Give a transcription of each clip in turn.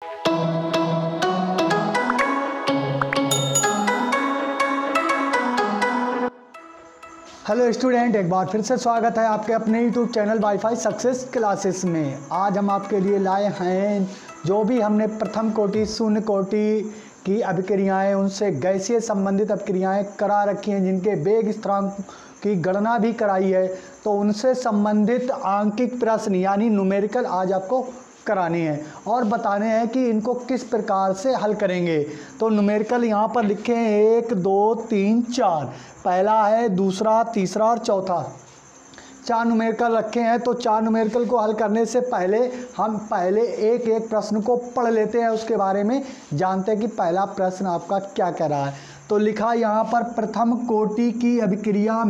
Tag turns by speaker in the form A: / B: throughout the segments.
A: Hello student, एक बार फिर से स्वागत है आपके अपने YouTube channel wifi success classes में। आज हम आपके लिए लाए हैं जो भी हमने प्रथम कोटि शून्य कोटि की अभिक्रियाएं, उनसे गैसीय संबंधित अभिक्रियाएं करा रखी हैं, जिनके वेग स्थिरांक की गणना भी कराई है। तो उनसे संबंधित आंकिक प्रश्न यानी न्यूमेरिकल आज आपको कराने हैं और बताने हैं कि इनको किस प्रकार से हल करेंगे। तो न्यूमेरिकल यहाँ पर लिखे हैं 1 2 3 4, पहला है, दूसरा, तीसरा और चौथा। 4 न्यूमेरिकल रखे हैं। तो 4 न्यूमेरिकल को हल करने से पहले हम एक एक प्रश्न को पढ़ लेते हैं, उसके बारे में जानते हैं कि पहला प्रश्न आपका क्या कह रहा है। तो लिखा यहाँ पर प्रथम कोटि की अभिक्रिया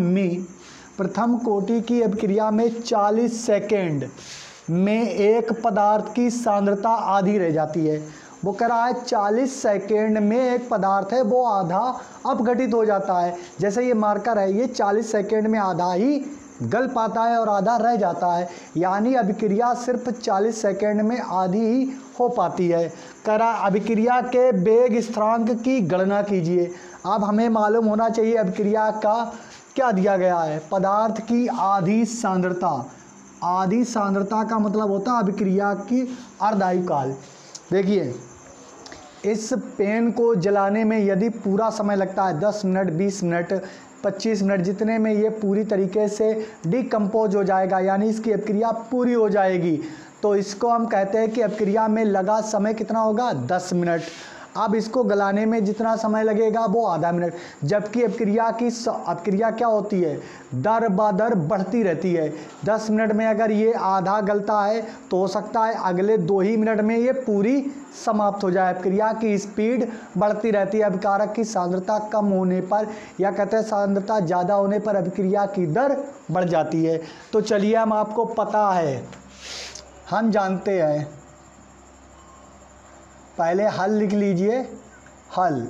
A: में 40 सेकेंड में एक पदार्थ की सांद्रता आधी रह जाती है। वो कह रहा है 40 सेकेंड में एक पदार्थ है वो आधा अपघटित हो जाता है। जैसे ये मार्कर है, ये 40 सेकेंड में आधा ही गल पाता है और आधा रह जाता है, यानी अभिक्रिया सिर्फ 40 सेकेंड में आधी ही हो पाती है। कह रहा अभिक्रिया के वेग स्थिरांक की गणना कीजिए। अब हमें मालूम होना चाहिए अभिक्रिया का क्या दिया गया है। पदार्थ की आधी सांद्रता का मतलब होता है अभिक्रिया की अर्धायुकाल। देखिए, इस पेन को जलाने में यदि पूरा समय लगता है 10 मिनट, 20 मिनट, 25 मिनट, जितने में ये पूरी तरीके से डिकम्पोज हो जाएगा, यानी इसकी अभिक्रिया पूरी हो जाएगी, तो इसको हम कहते हैं कि अभिक्रिया में लगा समय कितना होगा, 10 मिनट। अब इसको गलाने में जितना समय लगेगा वो आधा मिनट। जबकि अभिक्रिया क्या होती है, दर बदर बढ़ती रहती है। 10 मिनट में अगर ये आधा गलता है तो हो सकता है अगले 2 ही मिनट में ये पूरी समाप्त हो जाए। अभिक्रिया की स्पीड बढ़ती रहती है। अभिकारक की सांद्रता कम होने पर, या कहते हैं सांद्रता ज़्यादा होने पर अभिक्रिया की दर बढ़ जाती है। तो चलिए, हम आपको पता है, हम जानते हैं, पहले हल लिख लीजिए, हल,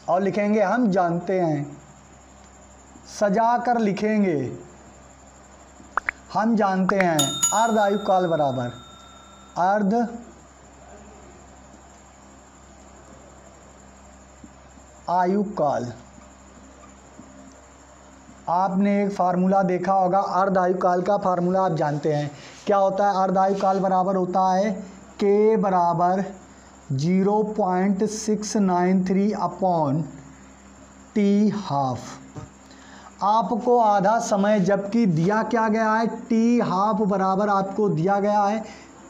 A: और लिखेंगे हम जानते हैं, सजा कर लिखेंगे। हम जानते हैं अर्ध आयुकाल बराबर अर्ध आयुकाल। आपने एक फार्मूला देखा होगा, अर्ध आयुकाल का फार्मूला आप जानते हैं क्या होता है। अर्ध आयुकाल बराबर होता है K बराबर 0.693 अपॉन टी हाफ। आपको आधा समय जबकि दिया क्या गया है, टी हाफ बराबर आपको दिया गया है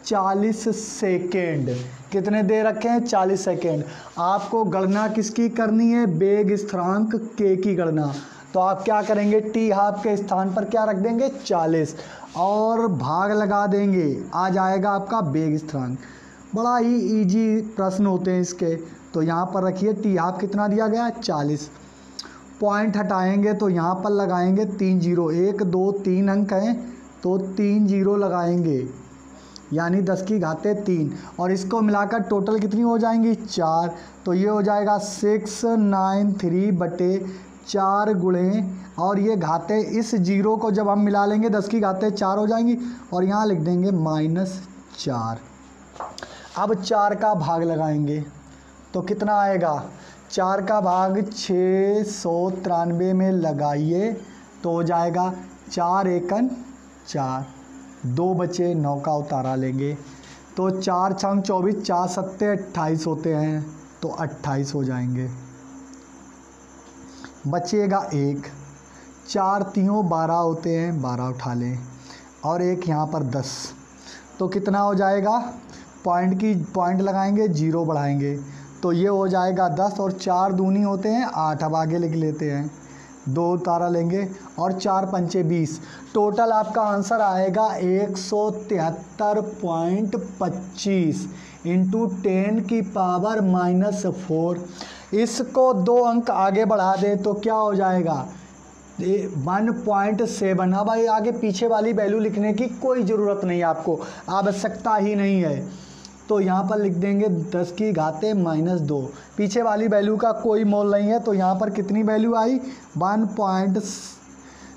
A: 40 सेकेंड। कितने दे रखे हैं, 40 सेकेंड। आपको गणना किसकी करनी है, वेग स्थिरांक के की गणना। तो आप क्या करेंगे, टी हाफ के स्थान पर क्या रख देंगे, 40, और भाग लगा देंगे, आ जाएगा आपका वेग स्थिरांक। बड़ा ही इजी प्रश्न होते हैं इसके। तो यहाँ पर रखिए, टी हाफ कितना दिया गया है, 40। पॉइंट हटाएंगे तो यहाँ पर लगाएंगे 3 जीरो, 1 2 3 अंक हैं तो 3 जीरो लगाएंगे, यानी 10 की घाते 3, और इसको मिलाकर टोटल कितनी हो जाएंगी, 4। तो ये हो जाएगा 693/4 गुणे, और ये घाते, इस जीरो को जब हम मिला लेंगे 10 की घाते 4 हो जाएंगी, और यहाँ लिख देंगे -4। अब 4 का भाग लगाएंगे तो कितना आएगा, 4 का भाग 693 में लगाइए तो हो जाएगा 4 एकन 4, 2 बचे, 9 का उतारा लेंगे तो 4 छंग 24, 4 सत्ते 28 होते हैं, तो 28 हो जाएंगे। बचेगा 1, 4 तीनों 12 होते हैं, 12 उठा लें, और एक यहाँ पर 10, तो कितना हो जाएगा, पॉइंट लगाएंगे, जीरो बढ़ाएंगे, तो ये हो जाएगा 10, और 4 दूनी होते हैं 8। अब आगे लिख लेते हैं, 2 उतारा लेंगे, और 4 पंचे 20। टोटल आपका आंसर आएगा 173.25 इंटू 10 की पावर -4। इसको 2 अंक आगे बढ़ा दे तो क्या हो जाएगा, 1.7। अब आगे पीछे वाली वैल्यू लिखने की कोई ज़रूरत नहीं, आपको आवश्यकता ही नहीं है। तो यहाँ पर लिख देंगे 10 की घाते -2, पीछे वाली वैल्यू का कोई मोल नहीं है, तो यहाँ पर कितनी वैल्यू आई,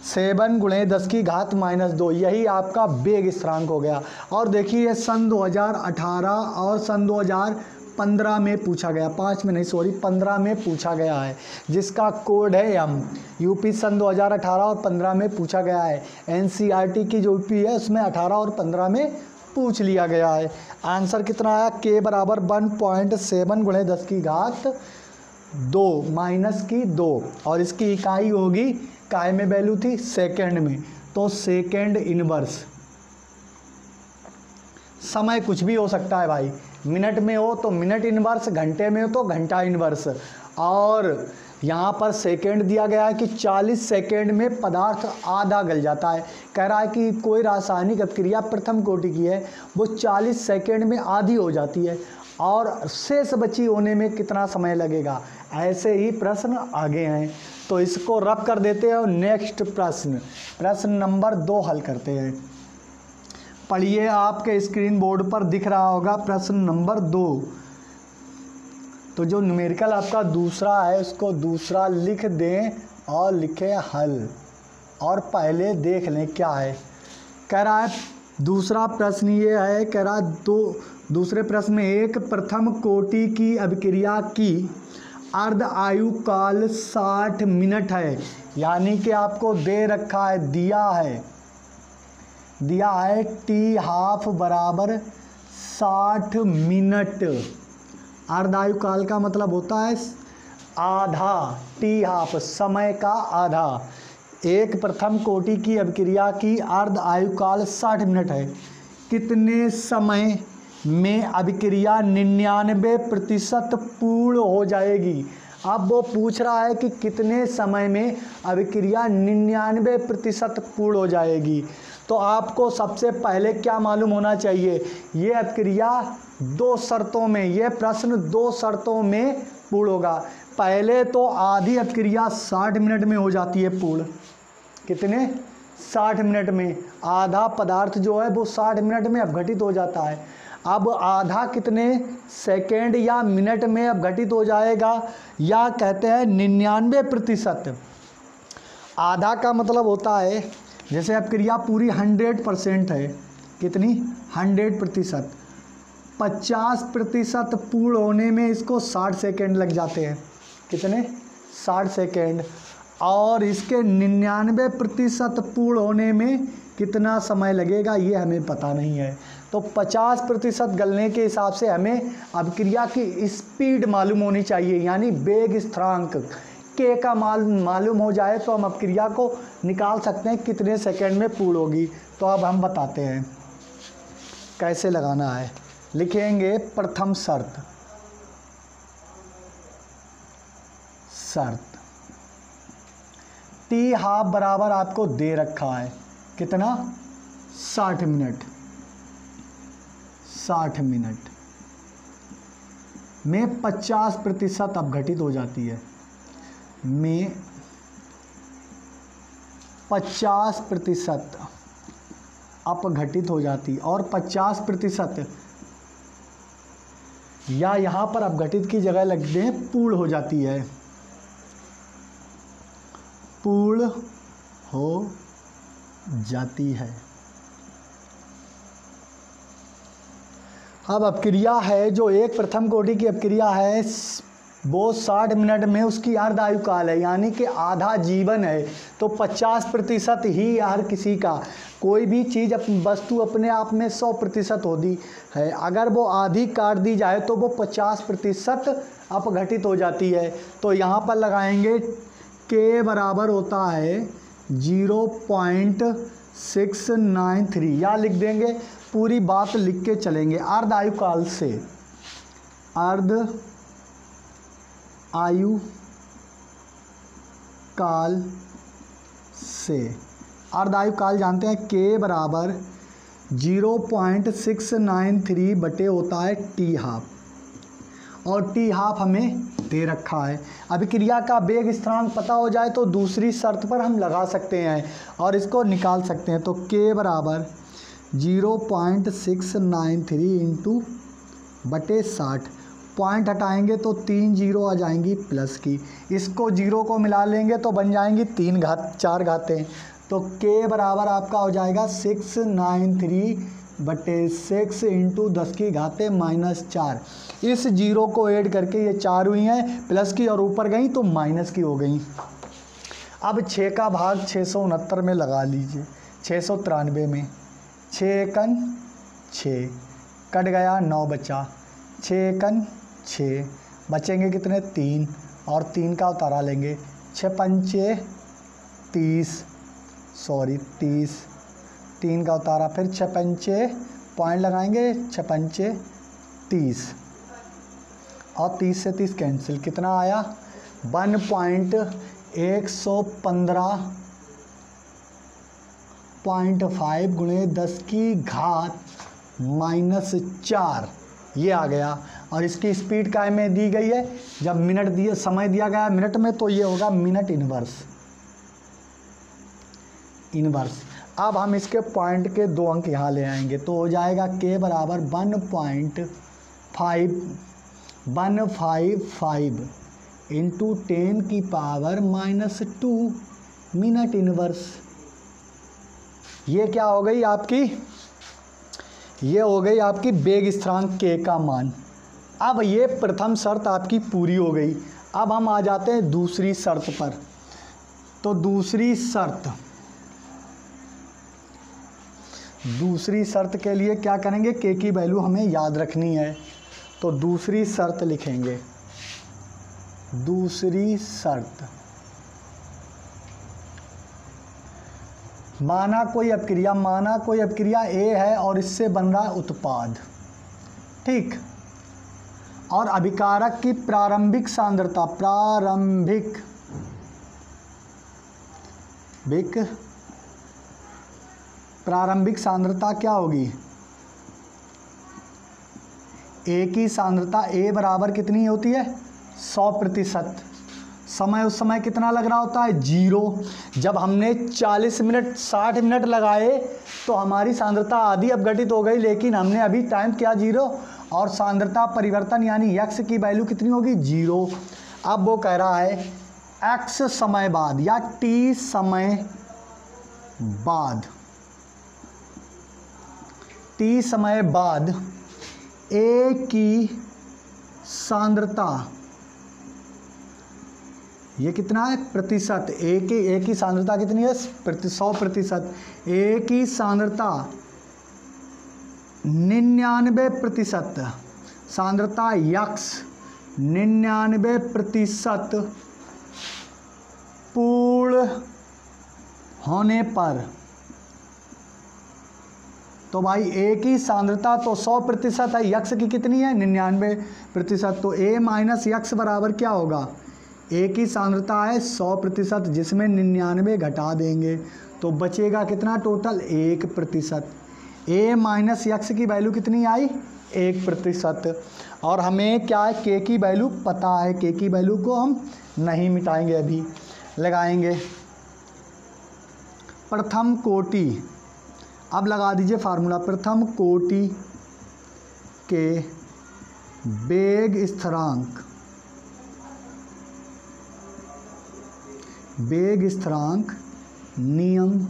A: 7 गुणे 10 की घात -2, यही आपका वेग स्थिरांक हो गया। और देखिए सन 2018 और सन 2015 में पूछा गया, 5 में नहीं सॉरी 15 में पूछा गया है, जिसका कोड है एम। यूपी सन 2018 और 15 में पूछा गया है। एनसीईआरटी की जो यूपी है उसमें 18 और 15 में पूछ लिया गया है। आंसर कितना आया, के बराबर 1.7 गुणे 10 की घात 2 माइनस की 2, और इसकी इकाई होगी, काय में वैल्यू थी, सेकेंड में, तो सेकेंड इनवर्स। समय कुछ भी हो सकता है भाई, मिनट में हो तो मिनट इनवर्स, घंटे में हो तो घंटा इनवर्स। और यहाँ पर सेकेंड दिया गया है कि 40 सेकेंड में पदार्थ आधा गल जाता है। कह रहा है कि कोई रासायनिक अभिक्रिया प्रथम कोटि की है, वो 40 सेकेंड में आधी हो जाती है, और शेष बची होने में कितना समय लगेगा। ऐसे ही प्रश्न आगे हैं, तो इसको रब कर देते हैं और नेक्स्ट प्रश्न नंबर 2 हल करते हैं। पढ़िए, आपके स्क्रीन बोर्ड पर दिख रहा होगा प्रश्न नंबर 2। तो जो न्यूमेरिकल आपका दूसरा है उसको दूसरा लिख दें और लिखें हल, और पहले देख लें क्या है। कह रहा है दूसरा प्रश्न ये है, कह रहा दूसरे प्रश्न में एक प्रथम कोटि की अभिक्रिया की अर्ध आयु काल 60 मिनट है, यानी कि आपको दे रखा है, दिया है टी हाफ बराबर 60 मिनट। अर्ध आयु काल का मतलब होता है आधा, टी हाफ समय का आधा। एक प्रथम कोटि की अभिक्रिया की अर्ध आयु काल 60 मिनट है। कितने समय में अभिक्रिया 99% पूर्ण हो जाएगी। अब वो पूछ रहा है कि कितने समय में अभिक्रिया 99% पूर्ण हो जाएगी। तो आपको सबसे पहले क्या मालूम होना चाहिए, ये अभिक्रिया 2 शर्तों में, ये प्रश्न 2 शर्तों में पूर्ण होगा। पहले तो आधी अभिक्रिया 60 मिनट में हो जाती है पूर्ण। कितने? 60 मिनट में। आधा पदार्थ जो है वो 60 मिनट में अपघटित हो जाता है। अब आधा कितने सेकेंड या मिनट में अपघटित हो जाएगा, या कहते हैं 99%। आधा का मतलब होता है जैसे अभिक्रिया पूरी 100% है, कितनी 100%, 50% पूर्ण होने में इसको 60 सेकेंड लग जाते हैं। कितने? 60 सेकेंड। और इसके 99% पूर्ण होने में कितना समय लगेगा ये हमें पता नहीं है। तो 50% गलने के हिसाब से हमें अभिक्रिया की स्पीड मालूम होनी चाहिए, यानी वेग स्थिरांक के का मालूम हो जाए तो हम अभिक्रिया को निकाल सकते हैं कितने सेकंड में पूर्ण होगी। तो अब हम बताते हैं कैसे लगाना है। लिखेंगे प्रथम शर्त टी हाफ बराबर आपको दे रखा है कितना, 60 मिनट। 60 मिनट में 50% अपघटित हो जाती है, में 50% अपघटित हो जाती, और 50% या यहाँ पर अपघटित की जगह लग दें पूर्ण हो जाती है, पूर्ण हो जाती है। अब अभिक्रिया है जो एक प्रथम कोटि की अभिक्रिया है वो 60 मिनट में उसकी अर्ध आयु काल है, यानी कि आधा जीवन है। तो 50% ही हर किसी का, कोई भी चीज़ वस्तु अपने आप में 100% होती है, अगर वो आधी काट दी जाए तो वो 50% अपघटित हो जाती है। तो यहाँ पर लगाएंगे के बराबर होता है 0.693, या लिख देंगे, पूरी बात लिख के चलेंगे। अर्ध आयु काल से, अर्ध आयु काल से, अर्ध आयु काल जानते हैं के बराबर 0.693 बटे होता है टी हाफ, और टी हाफ हमें दे रखा है। अभिक्रिया का वेग स्थिरांक पता हो जाए तो दूसरी शर्त पर हम लगा सकते हैं और इसको निकाल सकते हैं। तो के बराबर 0.693 इंटू बटे 60, पॉइंट हटाएंगे तो 3 जीरो आ जाएंगी प्लस की, इसको जीरो को मिला लेंगे तो बन जाएंगी 4 घातें, तो k बराबर आपका हो जाएगा 693/6 इंटू 10 की घाते -4। इस जीरो को ऐड करके ये 4 हुई हैं, प्लस की और ऊपर गई तो माइनस की हो गई। अब 6 का भाग 669 में लगा लीजिए, 693 में 6 एकन 6 कट गया, 9 बचा, 6 एकन 6 बचेंगे कितने 3 और 3 का उतारा लेंगे, 6 पंचे 30 3 का उतारा, फिर 6 पंचे पॉइंट लगाएंगे, 6 पंचे 30 और 30 से 30 कैंसिल, कितना आया 1.115 गुणे 10 की घात -4 ये आ गया। और इसकी स्पीड काय में दी गई है, जब मिनट दिए समय दिया गया है मिनट में, तो ये होगा मिनट इनवर्स। अब हम इसके पॉइंट के 2 अंक यहाँ ले आएंगे, तो हो जाएगा k बराबर 1.155 इंटू 10 की पावर -2 मिनट इनवर्स। ये क्या हो गई आपकी, ये हो गई आपकी वेग स्थिरांक k का मान। अब ये प्रथम शर्त आपकी पूरी हो गई। अब हम आ जाते हैं दूसरी शर्त पर। तो दूसरी शर्त के लिए क्या करेंगे, k की वैल्यू हमें याद रखनी है। तो दूसरी शर्त लिखेंगे, दूसरी शर्त, माना कोई अपक्रिया A है और इससे बन रहा है उत्पाद, ठीक, और अभिकारक की प्रारंभिक सांद्रता क्या होगी, A की सांद्रता A बराबर कितनी होती है 100%। समय उस समय कितना लग रहा होता है 0। जब हमने 40 मिनट 60 मिनट लगाए तो हमारी सांद्रता आधी अपघटित हो गई, लेकिन हमने अभी टाइम किया 0 और सांद्रता परिवर्तन यानी x की वैल्यू कितनी होगी 0। अब वो कह रहा है x समय बाद या t समय बाद A की सांद्रता, ये कितना है प्रतिशत, A की सांद्रता कितनी है 100%। A की सांद्रता 99%, सांद्रता x 99% पूर्ण होने पर, तो भाई A की सांद्रता तो 100% है, x की कितनी है 99%, तो A माइनस x बराबर क्या होगा, A की सांद्रता है 100% जिसमें 99 घटा देंगे तो बचेगा कितना टोटल 1%। A माइनस x की वैल्यू कितनी आई 1%। और हमें क्या है k की वैल्यू पता है, k की वैल्यू को हम नहीं मिटाएंगे, अभी लगाएंगे प्रथम कोटि। अब लगा दीजिए फार्मूला, प्रथम कोटि के वेग स्थिरांक नियम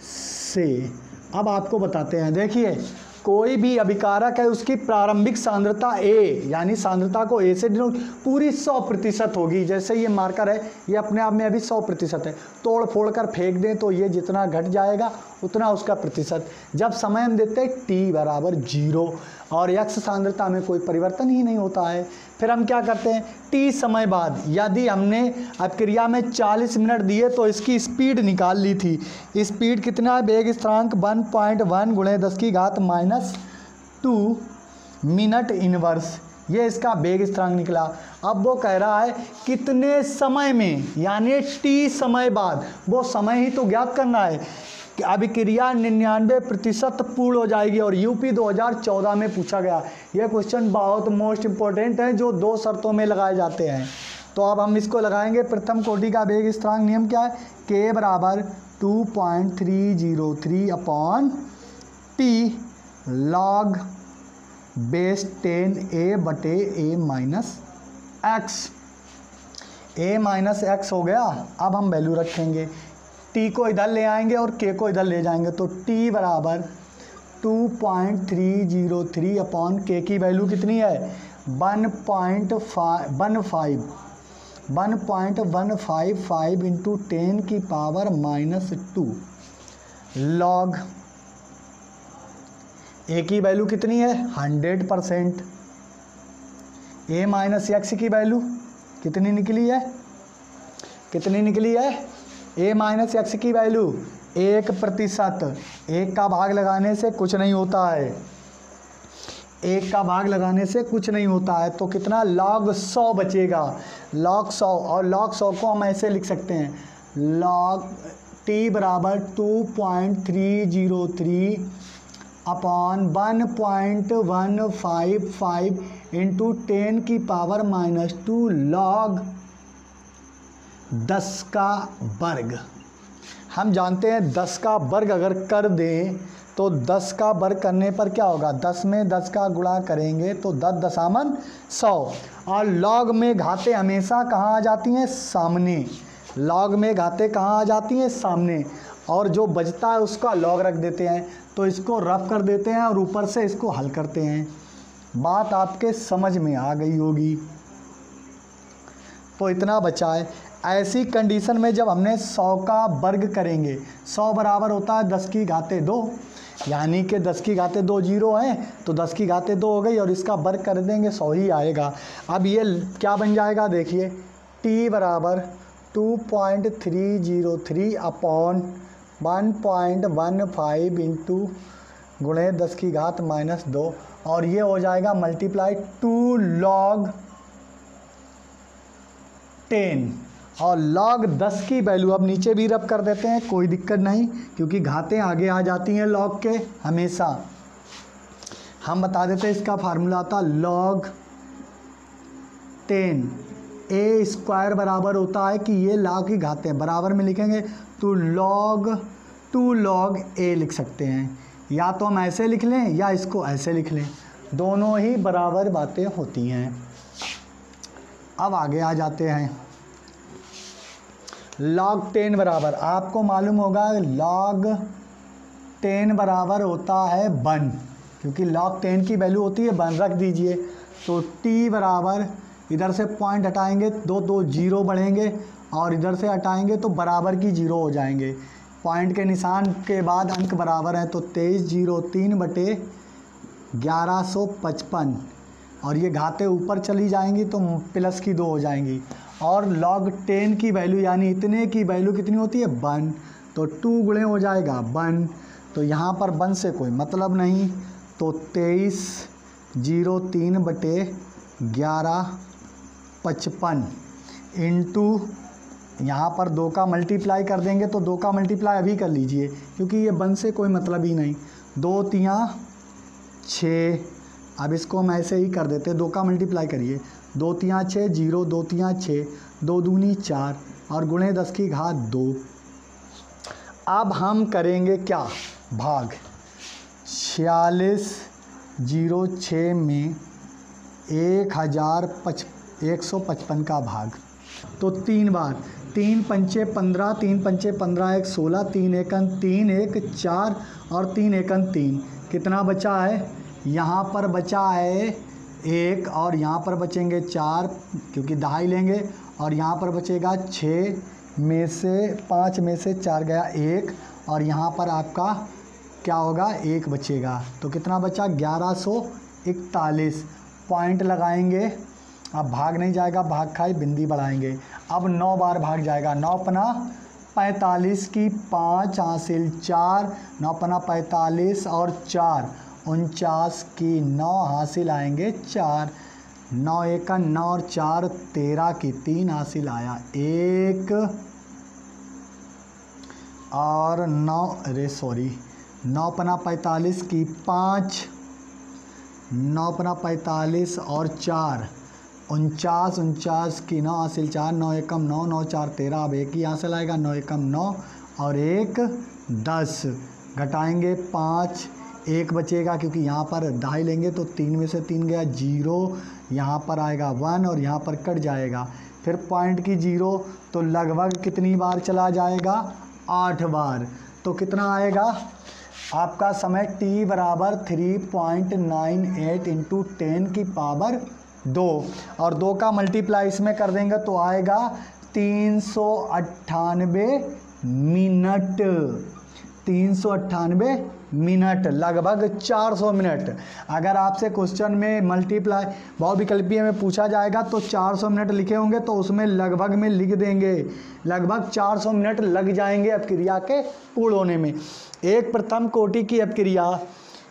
A: से। अब आपको बताते हैं, देखिए कोई भी अभिकारक है उसकी प्रारंभिक सांद्रता A यानी सांद्रता को A से डिनोट पूरी 100% होगी। जैसे ये मार्कर है ये अपने आप में अभी 100% है, तोड़ फोड़ कर फेंक दें तो ये जितना घट जाएगा उतना उसका प्रतिशत। जब समय हम देते हैं t बराबर 0 और x सांद्रता में कोई परिवर्तन ही नहीं होता है, फिर हम क्या करते हैं t समय बाद, यदि हमने अपक्रिया में 40 मिनट दिए तो इसकी स्पीड निकाल ली थी। स्पीड कितना है, वेग स्थिरांक 1.1 गुणे 10 की घात -2 मिनट इनवर्स, ये इसका वेग स्थिरांक निकला। अब वो कह रहा है कितने समय में, यानी t समय बाद, वो समय ही तो ज्ञात करना है कि अभिक्रिया 99% पूर्ण हो जाएगी। और यूपी 2014 में पूछा गया, यह क्वेश्चन बहुत मोस्ट इंपॉर्टेंट है जो 2 शर्तों में लगाए जाते हैं। तो अब हम इसको लगाएंगे, प्रथम कोटि का वेग स्थिरांक नियम क्या है, k बराबर 2.303 upon t log base 10 A minus x। A minus x हो गया। अब हम वैल्यू रखेंगे, t टी को इधर ले आएंगे और के को इधर ले जाएंगे, तो टी बराबर 2.303 अपॉन के की वैल्यू कितनी है 1.155 इंटू 10 की पावर -2 लॉग ए की वैल्यू कितनी है 100%, ए माइनस एक्स की वैल्यू कितनी निकली है, कितनी निकली है, ए माइनस एक्स की वैल्यू 1%। 1 का भाग लगाने से कुछ नहीं होता है, 1 का भाग लगाने से कुछ नहीं होता है, तो कितना log 100 बचेगा, log 100। और log 100 को हम ऐसे लिख सकते हैं log t बराबर 2.303 अपॉन 1.155 इंटू 10 की पावर -2 log 10 का वर्ग। हम जानते हैं 10 का वर्ग अगर कर दें तो 10 का वर्ग करने पर क्या होगा, 10 में 10 का गुणा करेंगे तो 10 दशामन 100। और लॉग में घातें हमेशा कहाँ आ जाती हैं, सामने। लॉग में घातें कहाँ आ जाती हैं, सामने। और जो बचता है उसका लॉग रख देते हैं, तो इसको रफ कर देते हैं और ऊपर से इसको हल करते हैं। बात आपके समझ में आ गई होगी। तो इतना बचा है। ऐसी कंडीशन में जब हमने 100 का वर्ग करेंगे, 100 बराबर होता है 10 की घातें 2, यानी कि 10 की घातें 2 जीरो हैं तो 10 की घातें 2 हो गई और इसका वर्ग कर देंगे 100 ही आएगा। अब ये क्या बन जाएगा, देखिए t बराबर 2.303 अपॉन 1.15 इंटू गुणे 10 की घात -2 और ये हो जाएगा मल्टीप्लाई 2 log 10 और log 10 की वैल्यू अब नीचे भी रब कर देते हैं, कोई दिक्कत नहीं, क्योंकि घातें आगे आ जाती हैं log के हमेशा। हम बता देते हैं इसका फार्मूला था log 10 a स्क्वायर बराबर होता है कि ये log की घातें बराबर में लिखेंगे तो log 2 log a लिख सकते हैं, या तो हम ऐसे लिख लें या इसको ऐसे लिख लें, दोनों ही बराबर बातें होती हैं। अब आगे आ जाते हैं। log 10 बराबर आपको मालूम होगा log 10 बराबर होता है 1, क्योंकि log 10 की वैल्यू होती है 1, रख दीजिए। तो t बराबर इधर से पॉइंट हटाएंगे, दो जीरो बढ़ेंगे और इधर से हटाएंगे तो बराबर की जीरो हो जाएंगे। पॉइंट के निशान के बाद अंक बराबर हैं तो 2303/1155 और ये घातें ऊपर चली जाएंगी तो प्लस की 2 हो जाएंगी। और log 10 की वैल्यू यानी इतने की वैल्यू कितनी होती है 1, तो 2 गुणे हो जाएगा 1, तो यहाँ पर 1 से कोई मतलब नहीं, तो 2303/1155 इंटू यहाँ पर 2 का मल्टीप्लाई कर देंगे तो 2 का मल्टीप्लाई अभी कर लीजिए क्योंकि ये 1 से कोई मतलब ही नहीं। 2 तियाँ 6, अब इसको हम ऐसे ही कर देते हैं, 2 का मल्टीप्लाई करिए, 2 तियाँ 6 0, 2 तियाँ 6, 2 दूनी 4 और गुणे 10 की घात 2। अब हम करेंगे क्या, भाग। 4606 में 1155 का भाग, तो 3 बार, 3 पंचे 15, 3 पंचे 15 1 16, 3 एकन 3 1 4 और 3 एकन 3, कितना बचा है, यहाँ पर बचा है 1 और यहाँ पर बचेंगे 4 क्योंकि दहाई लेंगे और यहाँ पर बचेगा 6 में से 5 में से 4 गया 1 और यहाँ पर आपका क्या होगा 1 बचेगा, तो कितना बचा 1141। पॉइंट लगाएंगे, अब भाग नहीं जाएगा, भाग खाई बिंदी बढ़ाएंगे। अब 9 बार भाग जाएगा, 9 पना 45 की 5 हासिल 4, 9 पना 45 और 4 49 की 9 हासिल आएंगे 4, 9 एक 9 और 4 13 की 3 हासिल आया 1 और 9 9 पना 45 की 5, 9 पना 45 और 4 49 की 9 हासिल 4, 9 एकम 9, 9 4 13, अब 1 ही हासिल आएगा, 9 एकम 9 और 1 10, घटाएंगे 5, 1 बचेगा क्योंकि यहाँ पर दहाई लेंगे तो 3 में से 3 गया 0, यहाँ पर आएगा 1 और यहाँ पर कट जाएगा। फिर पॉइंट की 0 तो लगभग कितनी बार चला जाएगा 8 बार। तो कितना आएगा आपका समय t बराबर 3.98 इंटू 10 की पावर 2 और 2 का मल्टीप्लाई इसमें कर देंगे तो आएगा 398 मिनट। 398 मिनट लगभग 400 मिनट। अगर आपसे क्वेश्चन में मल्टीप्लाई बहुविकल्पीय में पूछा जाएगा तो 400 मिनट लिखे होंगे तो उसमें लगभग में लिख देंगे, लगभग 400 मिनट लग जाएंगे अपक्रिया के पूर्ण होने में। एक प्रथम कोटि की अपक्रिया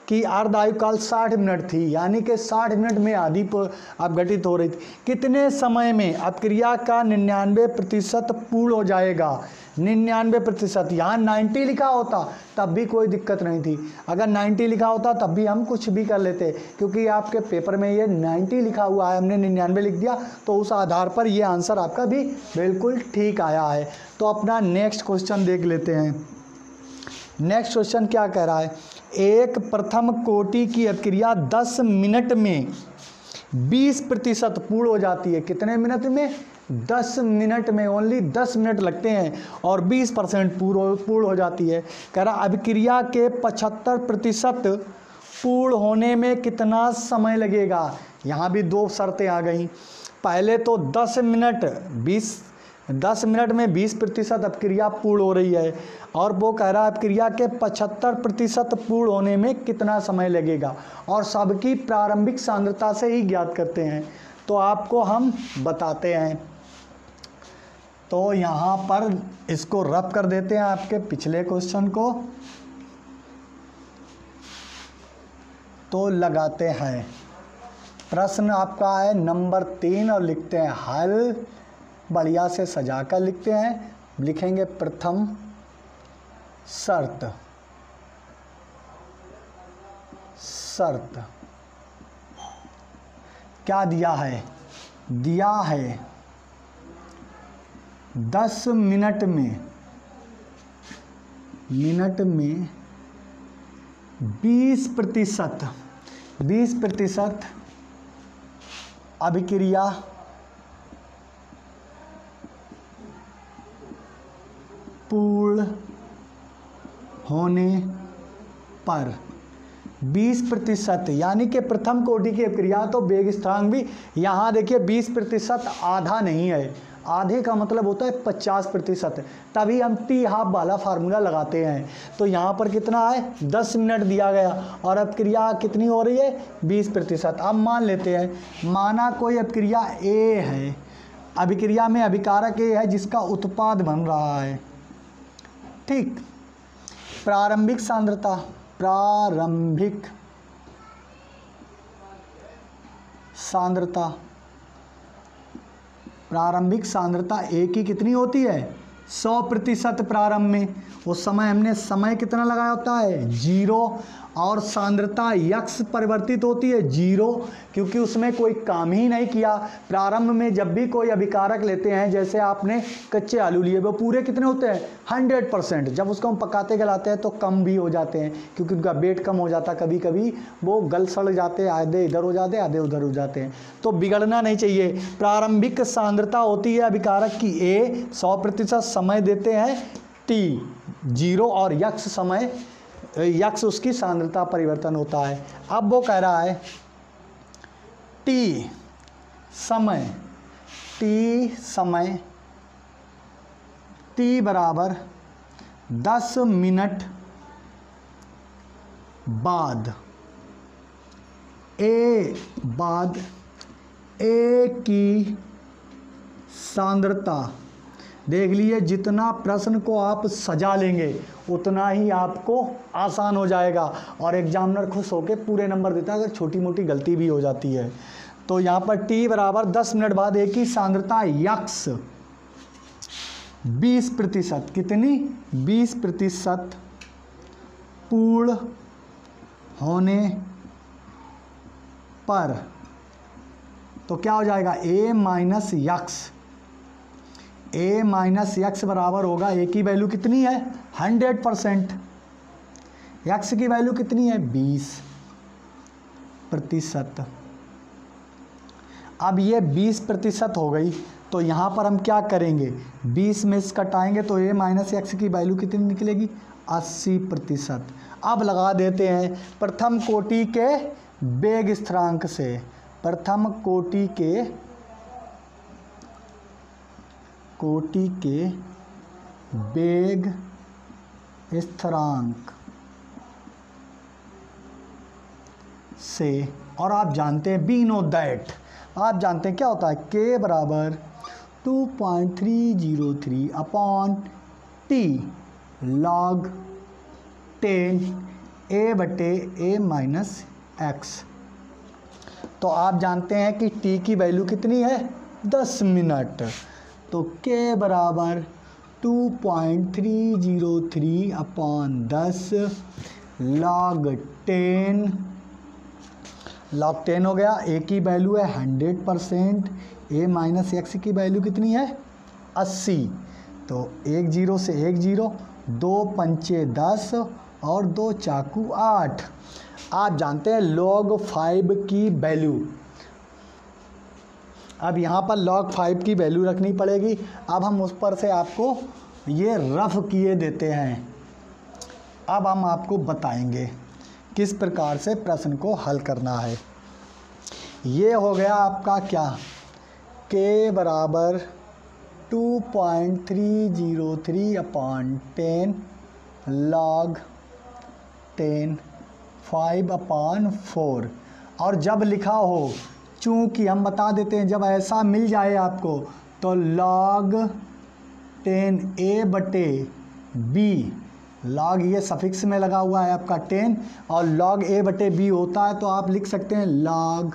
A: की अर्ध आयु काल 60 मिनट थी, यानी कि 60 मिनट में आधी अपघटित हो रही थी। कितने समय में अपक्रिया का 99% पूर्ण हो जाएगा? 99%। यहाँ 90 लिखा होता तब भी कोई दिक्कत नहीं थी, अगर 90 लिखा होता तब भी हम कुछ भी कर लेते, क्योंकि आपके पेपर में ये 90 लिखा हुआ है, हमने 99 लिख दिया तो उस आधार पर ये आंसर आपका भी बिल्कुल ठीक आया है। तो अपना नेक्स्ट क्वेश्चन देख लेते हैं। नेक्स्ट क्वेश्चन क्या कह रहा है? एक प्रथम कोटि की अपक्रिया 10 मिनट में 20% पूर्ण हो जाती है। कितने मिनट में? 10 मिनट में, ओनली 10 मिनट लगते हैं और 20% पूर्ण हो जाती है। कह रहा अभिक्रिया के 75% पूर्ण होने में कितना समय लगेगा? यहाँ भी 2 शर्तें आ गई। पहले तो 10 मिनट में 20% अपक्रिया पूर्ण हो रही है और वो कह रहा है अपक्रिया के 75% पूर्ण होने में कितना समय लगेगा और सबकी प्रारंभिक सांद्रता से ही ज्ञात करते हैं। तो आपको हम बताते हैं। तो यहाँ पर इसको रफ कर देते हैं आपके पिछले क्वेश्चन को, तो लगाते हैं। प्रश्न आपका है नंबर 3 और लिखते हैं हल। बढ़िया से सजा कर लिखते हैं, लिखेंगे प्रथम शर्त। क्या दिया है? दिया है 10 मिनट में 20% अभिक्रिया पूर्ण होने पर 20%, यानी कि प्रथम कोटि की अपक्रिया तो वेग स्थिरांक भी यहाँ देखिए 20% आधा नहीं है, आधे का मतलब होता है 50%, तभी हम टी हाफ वाला फार्मूला लगाते हैं। तो यहाँ पर कितना है? 10 मिनट दिया गया और अपक्रिया कितनी हो रही है? 20%। अब मान लेते हैं, माना कोई अपक्रिया ए है, अभिक्रिया में अभिकारक ए है जिसका उत्पाद बन रहा है, ठीक। प्रारंभिक सांद्रता ए की कितनी होती है? 100% प्रारंभ में। उस समय हमने समय कितना लगाया होता है? 0 और सांद्रता यक्स परिवर्तित होती है 0, क्योंकि उसमें कोई काम ही नहीं किया। प्रारंभ में जब भी कोई अभिकारक लेते हैं, जैसे आपने कच्चे आलू लिए, वो पूरे कितने होते हैं? 100%। जब उसको हम पकाते गलाते हैं तो कम भी हो जाते हैं, क्योंकि उनका वेट कम हो जाता है, कभी कभी वो गल सड़ जाते हैं, आधे इधर हो जाते हैं आधे उधर हो जाते हैं, तो बिगड़ना नहीं चाहिए। प्रारंभिक सांद्रता होती है अभिकारक की ए, 100% समय देते हैं टी 0 और यक्स उसकी सांद्रता परिवर्तन होता है। अब वो कह रहा है टी समय टी बराबर 10 मिनट बाद ए की सांद्रता, देख लीजिए जितना प्रश्न को आप सजा लेंगे उतना ही आपको आसान हो जाएगा और एग्जामिनर खुश होकर पूरे नंबर देता है अगर छोटी मोटी गलती भी हो जाती है। तो यहाँ पर t बराबर 10 मिनट बाद ए की सांद्रता यक्स 20%, कितनी? 20% पूर्ण होने पर, तो क्या हो जाएगा? a माइनस यक्स बराबर होगा, ए की वैल्यू कितनी है? 100%, यक्स की वैल्यू कितनी है? 20%। अब ये 20% हो गई, तो यहाँ पर हम क्या करेंगे, 20 में से घटाएंगे तो a माइनस एक्स की वैल्यू कितनी निकलेगी, 80%। अब लगा देते हैं प्रथम कोटि के वेग स्थिरांक से, प्रथम कोटि के वेग स्थिरांक से। और आप जानते हैं वी नो दैट, आप जानते हैं क्या होता है, k बराबर 2.303 अपॉन t log 10 a बटे a माइनस एक्स। तो आप जानते हैं कि t की वैल्यू कितनी है, 10 मिनट। तो k बराबर 2.303 अपॉन 10 log 10 हो गया। a की वैल्यू है 100%, a माइनस एक्स की वैल्यू कितनी है, 80। तो 1 0 से 1 0, 2 पंचे 10 और 2 चाकू 8। आप जानते हैं log 5 की वैल्यू, अब यहाँ पर log 5 की वैल्यू रखनी पड़ेगी। अब हम उस पर से आपको ये रफ किए देते हैं। अब हम आपको बताएंगे किस प्रकार से प्रश्न को हल करना है। ये हो गया आपका क्या, k बराबर 2.303 अपॉन 10 log 10 5 अपॉन 4। और जब लिखा हो, चूँकि हम बता देते हैं जब ऐसा मिल जाए आपको तो log 10 a बटे b, log ये सफिक्स में लगा हुआ है आपका 10 और log a बटे b होता है, तो आप लिख सकते हैं log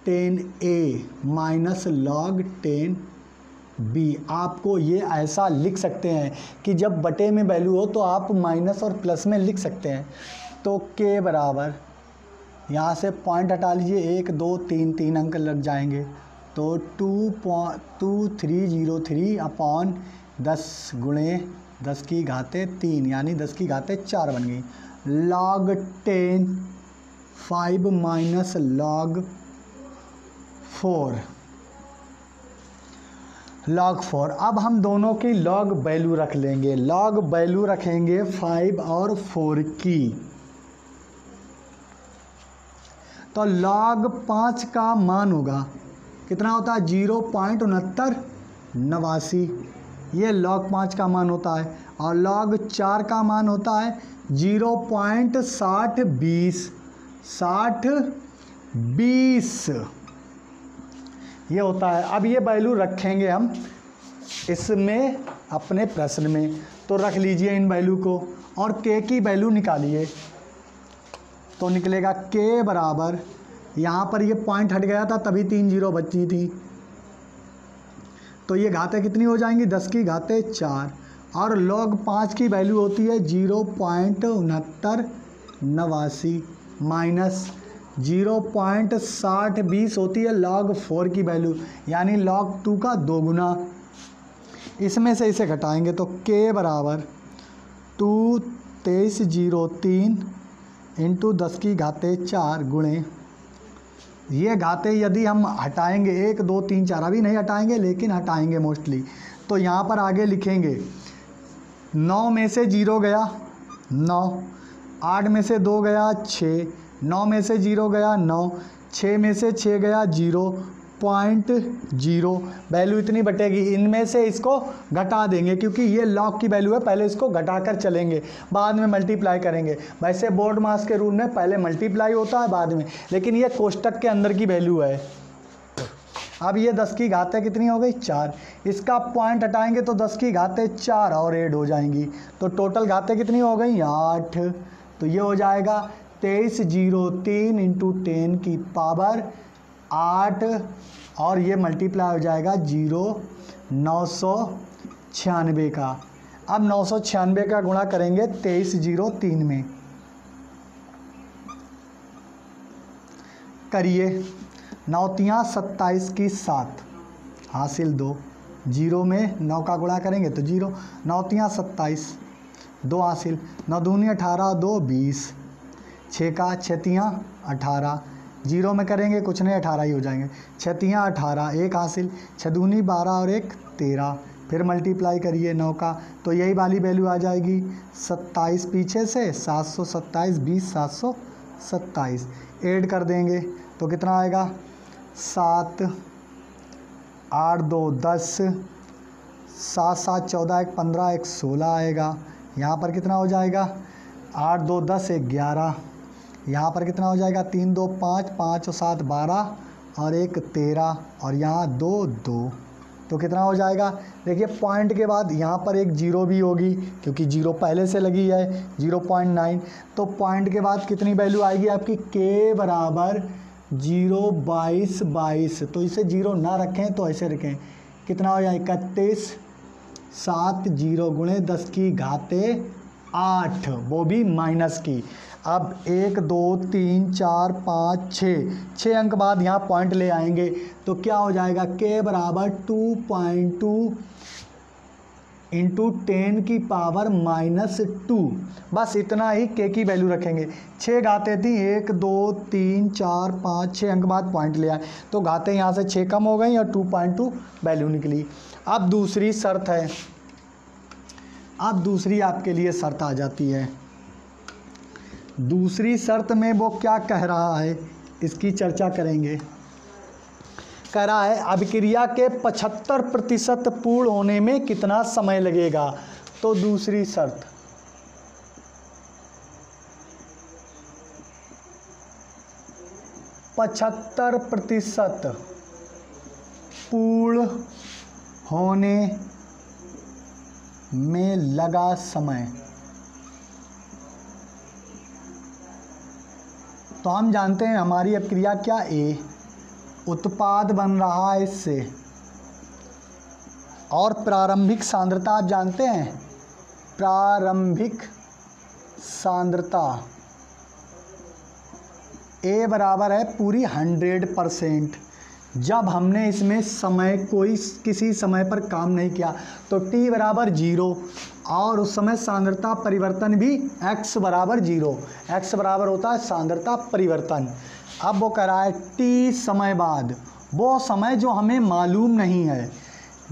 A: 10a minus log 10b। आपको ये ऐसा लिख सकते हैं कि जब बटे में वैल्यू हो तो आप माइनस और प्लस में लिख सकते हैं। तो k बराबर, यहाँ से पॉइंट हटा लीजिए, 1 2 3 3 अंक लग जाएंगे, तो 2.2303 अपॉन 10 गुणे 10 की घाते 3 यानी 10 की घाते 4 बन गई। log 10 5 माइनस log 4 अब हम दोनों की log वैल्यू रख लेंगे, log वैल्यू रखेंगे 5 और 4 की। तो log 5 का मान होगा कितना होता है, 0.6989, ये log 5 का मान होता है। और log 4 का मान होता है 0.6020 ये होता है। अब ये वैल्यू रखेंगे हम इसमें अपने प्रश्न में, तो रख लीजिए इन वैल्यू को और k की वैल्यू निकालिए। तो निकलेगा k बराबर, यहाँ पर ये पॉइंट हट गया था तभी 3 0 बची थी, तो ये घातें कितनी हो जाएंगी, 10 की घाते 4। और log 5 की वैल्यू होती है 0.6989 माइनस 0.6020 होती है log 4 की वैल्यू, यानी log 2 का 2 गुना। इसमें से इसे घटाएंगे तो k बराबर 2303 इंटू 10 की घाते 4 गुणे, ये घाते यदि हम हटाएंगे 1 2 3 4 अभी नहीं हटाएंगे लेकिन हटाएंगे मोस्टली, तो यहाँ पर आगे लिखेंगे 9 में से 0 गया 9, 8 में से 2 गया 6, 9 में से 0 गया 9, 6 में से 6 गया 0.0, वैल्यू इतनी बटेगी। इनमें से इसको घटा देंगे क्योंकि ये log की वैल्यू है, पहले इसको घटाकर चलेंगे, बाद में मल्टीप्लाई करेंगे। वैसे बोर्ड मास के रूल में पहले मल्टीप्लाई होता है बाद में, लेकिन ये कोष्टक के अंदर की वैल्यू है। अब ये 10 की घाते कितनी हो गई, 4, इसका पॉइंट हटाएंगे तो 10 की घाते 4 और ऐड हो जाएंगी, तो टोटल घाते कितनी हो गई, 8। तो ये हो जाएगा 2303 इंटू 10 की पावर 8 और ये मल्टीप्लाई हो जाएगा 996 का। अब 996 का गुणा करेंगे 2303 में, करिए 9 तियाँ 27 की 7 हासिल 2, 0 में 9 का गुणा करेंगे तो 0, 9 तियाँ 27 2 हासिल, 9 दूनी 18 2 20, 6 का 6 तियाँ 18, जीरो में करेंगे कुछ नहीं, 18 ही हो जाएंगे। 6 तियाँ 18, 1 हासिल, 6 दूनी 12 और 1 13। फिर मल्टीप्लाई करिए 9 का, तो यही वाली वैल्यू आ जाएगी 27 पीछे से 727, 20 727 ऐड कर देंगे तो कितना आएगा 7 8 2 10, 7 7 14 1 15 1 16 आएगा। यहाँ पर कितना हो जाएगा 8 2 10 1 11। यहाँ पर कितना हो जाएगा 3 2 5, 5 और 7 12 और 1 13 और यहाँ 2 2। तो कितना हो जाएगा, देखिए पॉइंट के बाद यहाँ पर एक जीरो भी होगी क्योंकि जीरो पहले से लगी है 0.9। तो पॉइंट के बाद कितनी वैल्यू आएगी आपकी k बराबर 0 22 22। तो इसे जीरो ना रखें तो ऐसे रखें, कितना हो जाएगा 31 7 0 गुणे 10 की घाते 8, वो भी माइनस की। अब 1 2 3 4 5 6 अंक बाद यहाँ पॉइंट ले आएंगे तो क्या हो जाएगा k बराबर 2.2 इंटू 10 की पावर -2। बस इतना ही k की वैल्यू रखेंगे। 6 घाते थी 1 2 3 4 5 6 अंक बाद पॉइंट ले आए तो घाते यहाँ से 6 कम हो गई और 2.2 वैल्यू निकली। अब दूसरी शर्त है, अब दूसरी आपके लिए शर्त आ जाती है। दूसरी शर्त में वो क्या कह रहा है इसकी चर्चा करेंगे। कह रहा है अभिक्रिया के 75% पूर्ण होने में कितना समय लगेगा। तो दूसरी शर्त, %75 पूर्ण होने में लगा समय। तो हम जानते हैं हमारी अभिक्रिया क्या ए, उत्पाद बन रहा है इससे, और प्रारंभिक सांद्रता आप जानते हैं, प्रारंभिक सांद्रता ए बराबर है पूरी 100%। जब हमने इसमें समय कोई किसी समय पर काम नहीं किया तो t बराबर 0 और उस समय सांद्रता परिवर्तन भी x बराबर 0। x बराबर होता है सांद्रता परिवर्तन। अब वो कह रहा है t समय बाद, वो समय जो हमें मालूम नहीं है,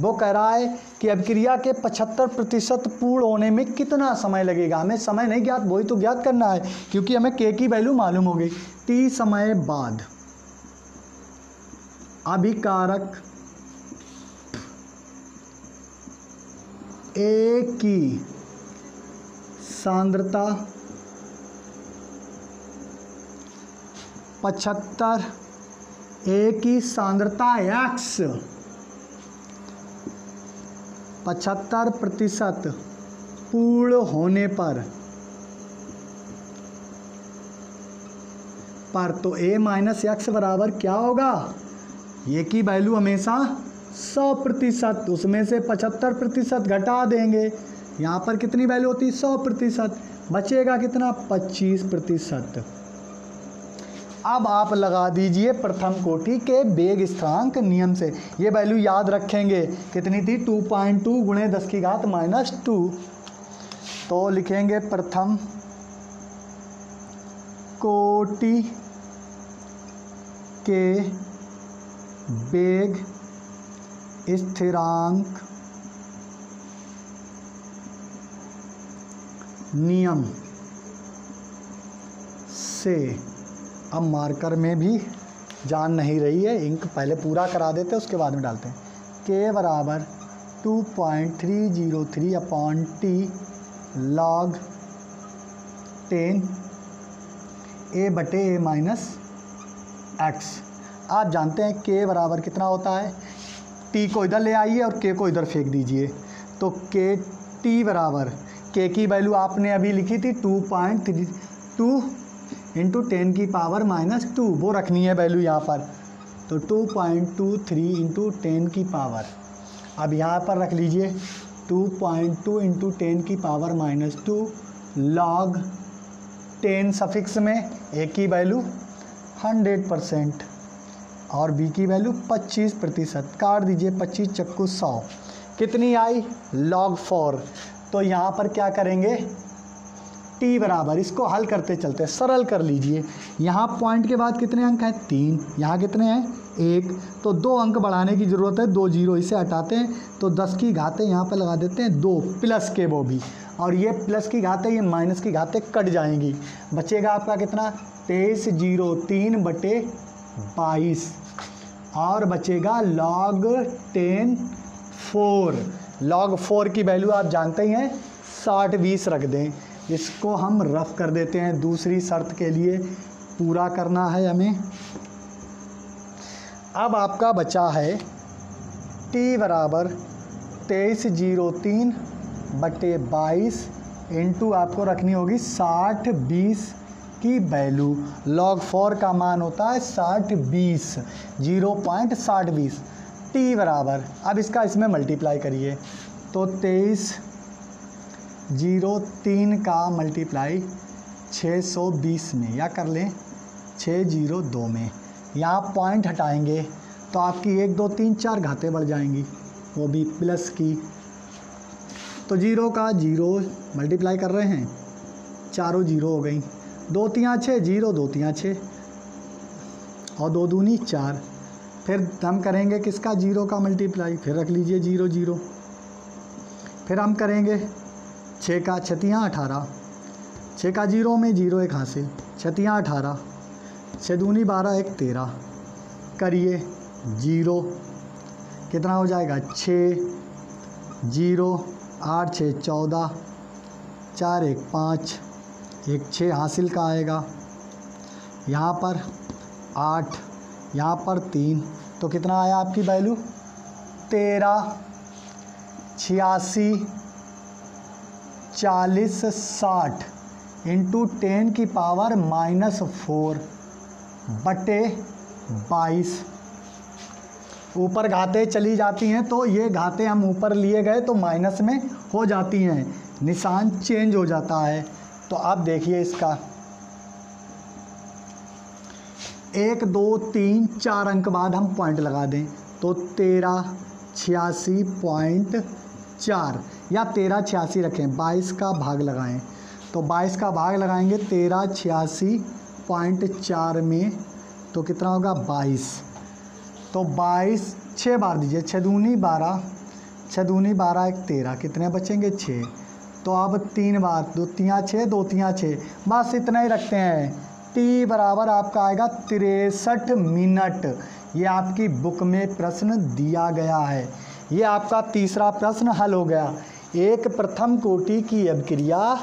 A: वो कह रहा है कि अभिक्रिया के 75% पूर्ण होने में कितना समय लगेगा। हमें समय नहीं ज्ञात, वही तो ज्ञात करना है क्योंकि हमें k की वैल्यू मालूम हो गई। t समय बाद अभिकारक A की सांद्रता 75, A की सांद्रता x 75% पूर्ण होने पर तो A माइनस एक्स बराबर क्या होगा, ये की वैल्यू हमेशा 100%, उसमें से 75% घटा देंगे। यहाँ पर कितनी वैल्यू होती है 100%, बचेगा कितना 25%। अब आप लगा दीजिए प्रथम कोटि के वेग स्थिरांक नियम से, ये वैल्यू याद रखेंगे कितनी थी 2.2 गुणे 10 की घात -2। तो लिखेंगे प्रथम कोटि के वेग स्थिरांक नियम से। अब मार्कर में भी जान नहीं रही है, इंक पहले पूरा करा देते उसके बाद में डालते हैं। k बराबर 2.303 अपॉन t log 10 a बटे a माइनस एक्स। आप जानते हैं k बराबर कितना होता है, t को इधर ले आइए और k को इधर फेंक दीजिए तो k t बराबर, k की वैल्यू आपने अभी लिखी थी 2.32 इंटू 10 की पावर -2, वो रखनी है वैल्यू यहाँ पर। तो 2.23 इंटू 10 की पावर, अब यहाँ पर रख लीजिए 2.2 इंटू 10 की पावर -2 log 10 सफिक्स में a की वैल्यू 100% और b की वैल्यू 25%। काट दीजिए 25 चक्कू 100, कितनी आई log 4। तो यहाँ पर क्या करेंगे t बराबर, इसको हल करते चलते सरल कर लीजिए, यहाँ पॉइंट के बाद कितने अंक हैं 3, यहाँ कितने हैं 1, तो 2 अंक बढ़ाने की ज़रूरत है, 2 जीरो इसे हटाते हैं तो 10 की घातें यहाँ पर लगा देते हैं 2 प्लस के वो भी, और ये प्लस की घातें ये माइनस की घातें कट जाएंगी। बचेगा आपका कितना 23/22 और बचेगा log 10 4। log 4 की वैल्यू आप जानते ही हैं 60-20 रख दें। इसको हम रफ कर देते हैं, दूसरी शर्त के लिए पूरा करना है हमें। अब आपका बचा है t बराबर 23/03/22 इंटू आपको रखनी होगी 60-20 की वैल्यू। log 4 का मान होता है 60-20, 0.6020। t बराबर, अब इसका इसमें मल्टीप्लाई करिए तो 23/03 का मल्टीप्लाई 620 में, या कर लें 602 में। यहाँ पॉइंट हटाएंगे तो आपकी 1 2 3 4 घातें बढ़ जाएंगी, वो भी प्लस की। तो 0 का 0 मल्टीप्लाई कर रहे हैं, चारों 0 हो गई, 2 3 6 0, 2 3 6 और 2 दूनी 4। फिर हम करेंगे किसका 0 का मल्टीप्लाई, फिर रख लीजिए 0 0। फिर हम करेंगे 6 का 6 3 18, 6 का 0 में 0 1 हासिल, 6 3 18, 6 दूनी 12 1 13, करिए 0, कितना हो जाएगा 6 0 8 6 14, 4 1 5, 1 6 हासिल का आएगा, यहाँ पर 8, यहाँ पर 3, तो कितना आया आपकी वैल्यू 13 86 40 60 इंटू 10 की पावर -4/22। ऊपर घातें चली जाती हैं तो ये घातें हम ऊपर लिए गए तो माइनस में हो जाती हैं, निशान चेंज हो जाता है। तो आप देखिए इसका 1 2 3 4 अंक बाद हम पॉइंट लगा दें तो 1386.4 या 1386 रखें, 22 का भाग लगाएं तो 22 का भाग लगाएंगे 1386.4 में तो कितना होगा 22। तो 22 6 बार दीजिए, 6 दूनी 12, 6 दूनी 12 1 13, कितने बचेंगे 6। तो अब 3 बार, 2 3 6 2 3 6, बस इतना ही रखते हैं। t बराबर आपका आएगा 63 मिनट। ये आपकी बुक में प्रश्न दिया गया है। ये आपका तीसरा प्रश्न हल हो गया। एक प्रथम कोटि की अभिक्रिया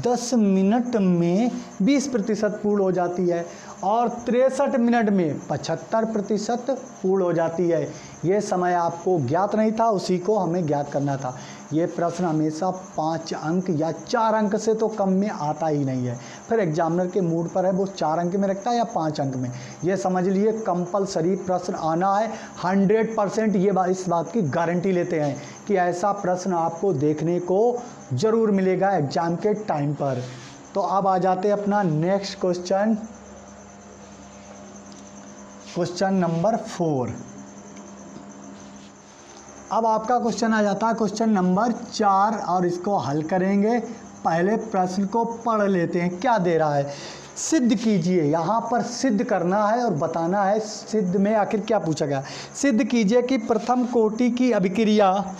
A: 10 मिनट में 20% पूर्ण हो जाती है और 63 मिनट में 75% पूर्ण हो जाती है। ये समय आपको ज्ञात नहीं था, उसी को हमें ज्ञात करना था। ये प्रश्न हमेशा 5 अंक या 4 अंक से तो कम में आता ही नहीं है। फिर एग्जामिनर के मूड पर है, वो 4 अंक में रखता है या 5 अंक में। ये समझ लिए कंपलसरी प्रश्न आना है। 100% ये इस बात की गारंटी लेते हैं कि ऐसा प्रश्न आपको देखने को ज़रूर मिलेगा एग्जाम के टाइम पर। तो अब आ जाते हैं अपना नेक्स्ट क्वेश्चन, क्वेश्चन नंबर 4। अब आपका क्वेश्चन आ जाता है क्वेश्चन नंबर 4 और इसको हल करेंगे। पहले प्रश्न को पढ़ लेते हैं, क्या दे रहा है। सिद्ध कीजिए, यहाँ पर सिद्ध करना है और बताना है सिद्ध में आखिर क्या पूछा गया। सिद्ध कीजिए कि प्रथम कोटि की अभिक्रिया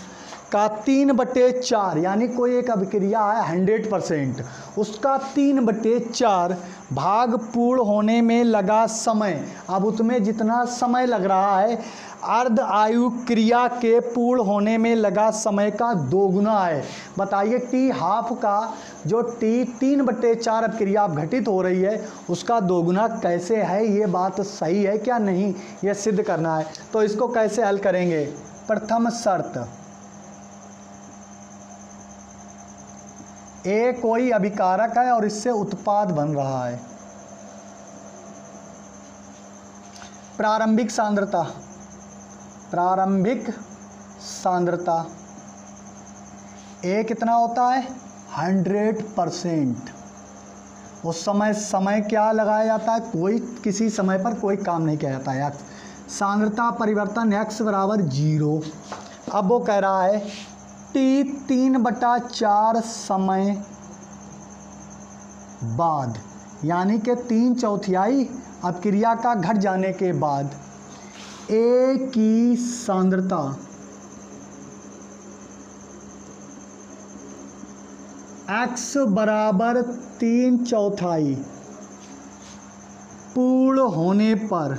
A: का 3/4 यानी कोई एक अभिक्रिया है 100%, उसका 3/4 भाग पूर्ण होने में लगा समय। अब उसमें जितना समय लग रहा है अर्ध आयु क्रिया के पूर्ण होने में लगा समय का 2 गुना है। बताइए टी हाफ का जो टी 3/4 अभिक्रिया घटित हो रही है उसका 2 गुना कैसे है, ये बात सही है क्या नहीं, ये सिद्ध करना है। तो इसको कैसे हल करेंगे। प्रथम शर्त, ए कोई अभिकारक है और इससे उत्पाद बन रहा है। प्रारंभिक सांद्रता, प्रारंभिक सांद्रता ए कितना होता है 100%। उस समय क्या लगाया जाता है, कोई किसी समय पर कोई काम नहीं किया जाता है। सांद्रता परिवर्तन x बराबर 0। अब वो कह रहा है टी 3/4 समय बाद यानी कि 3/4 अपक्रिया का घट जाने के बाद ए की सांद्रता x बराबर 3/4 पूर्ण होने पर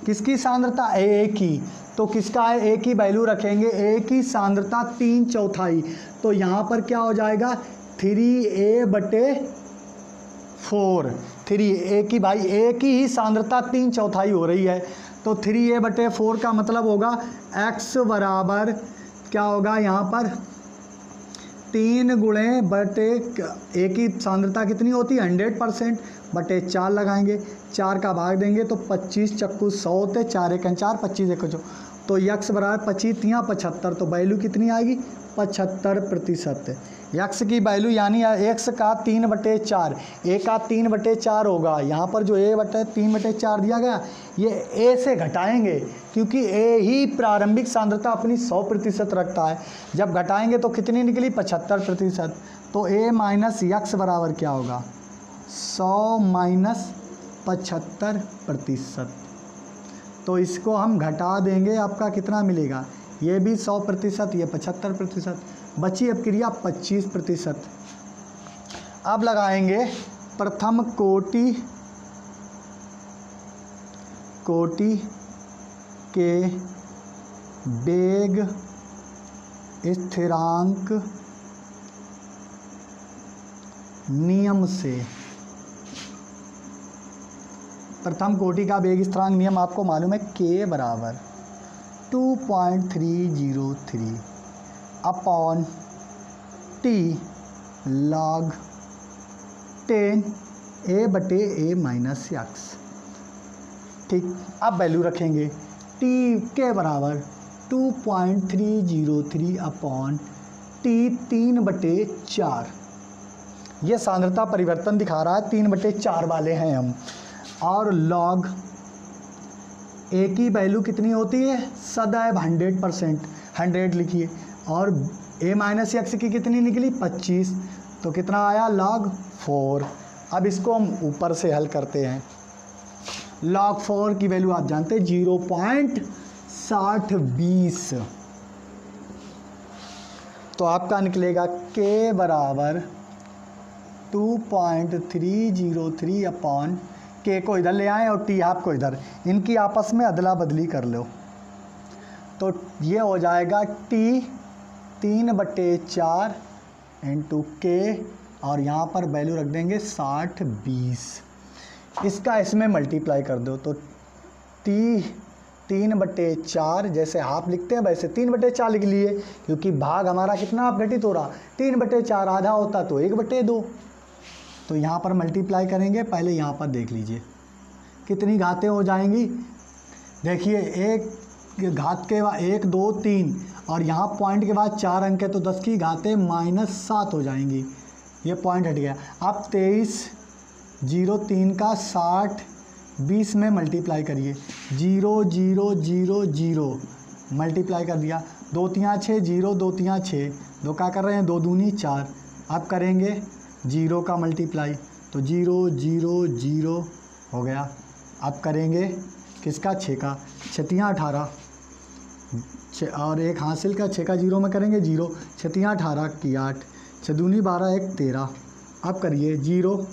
A: किसकी सांद्रता, ए की, तो किसका है, ए की वैल्यू रखेंगे, ए की सांद्रता 3/4, तो यहाँ पर क्या हो जाएगा 3a/4, 3a की, भाई ए की ही सांद्रता 3/4 हो रही है, तो 3a/4 का मतलब होगा x बराबर क्या होगा यहाँ पर 3 गुणे बटे ए की सांद्रता कितनी होती है 100% बटे 4 लगाएंगे, 4 का भाग देंगे तो 25 चक्कू 100 होते, 4 1 4 25 1 जो, तो यक्स बराबर 25 या 75, तो वैल्यू कितनी आएगी 75%। यक्स की वैल्यू यानी एक्स का 3/4, ए का 3/4 होगा, यहाँ पर जो ए बटे 3/4 दिया गया ये ए से घटाएंगे क्योंकि ए ही प्रारंभिक सांद्रता अपनी 100% रखता है, जब घटाएंगे तो कितनी निकली 75%, तो ए माइनस यक्स बराबर क्या होगा 100 माइनस 75%, तो इसको हम घटा देंगे, आपका कितना मिलेगा, ये भी 100%, ये 75%, बची अपक्रिया 25%। अब लगाएंगे प्रथम कोटि के वेग स्थिरांक नियम से, प्रथम कोटि का वेग स्थिरांक नियम आपको मालूम है k बराबर 2.303 upon t log 10 a/a minus x। ठीक, अब वैल्यू रखेंगे t के बराबर 2.303 अपॉन t 3/4, ये सांद्रता परिवर्तन दिखा रहा है, 3/4 वाले हैं हम, और log ए की वैल्यू कितनी होती है सदैव 100%, 100 लिखिए, और ए माइनस एक्स की कितनी निकली 25, तो कितना आया log 4। अब इसको हम ऊपर से हल करते हैं, log 4 की वैल्यू आप जानते हैं 0.6020, तो आपका निकलेगा k बराबर 2.303 अपॉन के को इधर ले आएँ और टी हाफ को इधर, इनकी आपस में अदला बदली कर लो, तो ये हो जाएगा टी 3/4 इंटू के, और यहाँ पर वैल्यू रख देंगे 60-20, इसका इसमें मल्टीप्लाई कर दो, तो टी 3/4 जैसे हाफ लिखते हैं वैसे 3/4 लिख लिए, क्योंकि भाग हमारा कितना अपघटित हो रहा 3/4, आधा होता तो 1/2, तो यहाँ पर मल्टीप्लाई करेंगे, पहले यहाँ पर देख लीजिए कितनी घातें हो जाएंगी, देखिए एक घात के बाद 1 2 3 और यहाँ पॉइंट के बाद 4 अंक है, तो 10 की घातें -7 हो जाएंगी, ये पॉइंट हट गया। अब 23 का 60-20 में मल्टीप्लाई करिए, 0 0 0 0 मल्टीप्लाई कर दिया, 2 3 6 0 2 3 6, 2 क्या कर रहे हैं 2 दूनी 4, अब करेंगे 0 का मल्टीप्लाई, तो 0 0 0 हो गया, अब करेंगे किसका 6 का, 6 18 और एक हासिल का 6 का 0 में करेंगे 0, 6 18 की 8, 6 दूनी 12 1 13, अब करिए 0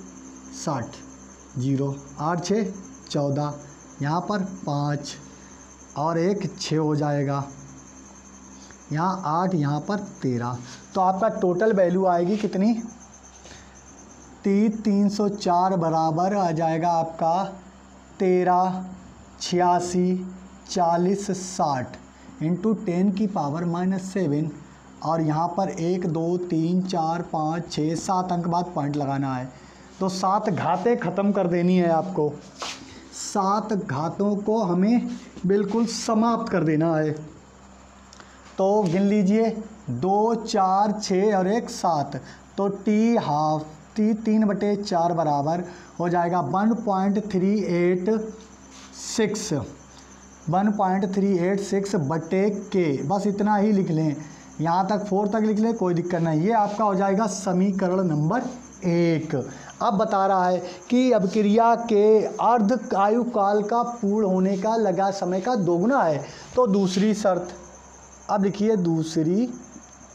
A: 60 0 8 6 14, यहाँ पर 5 और एक 6 हो जाएगा, यहाँ 8 यहाँ पर 13, तो आपका टोटल वैल्यू आएगी कितनी 304 बराबर आ जाएगा आपका 13 86 40 60 इंटू 10 की पावर -7, और यहाँ पर 1 2 3 4 5 6 7 अंक बाद पॉइंट लगाना है, तो 7 घातें ख़त्म कर देनी है आपको, 7 घातों को हमें बिल्कुल समाप्त कर देना है, तो गिन लीजिए 2 4 6 और 1 7, तो टी हाफ 3/4 बराबर हो जाएगा 1.386 बटे के, बस इतना ही लिख लें, यहाँ तक 4 तक लिख ले, कोई दिक्कत नहीं। ये आपका हो जाएगा समीकरण नंबर 1। अब बता रहा है कि अभिक्रिया के अर्ध आयुकाल का पूर्ण होने का लगा समय का दोगुना है। तो दूसरी शर्त, अब लिखिए दूसरी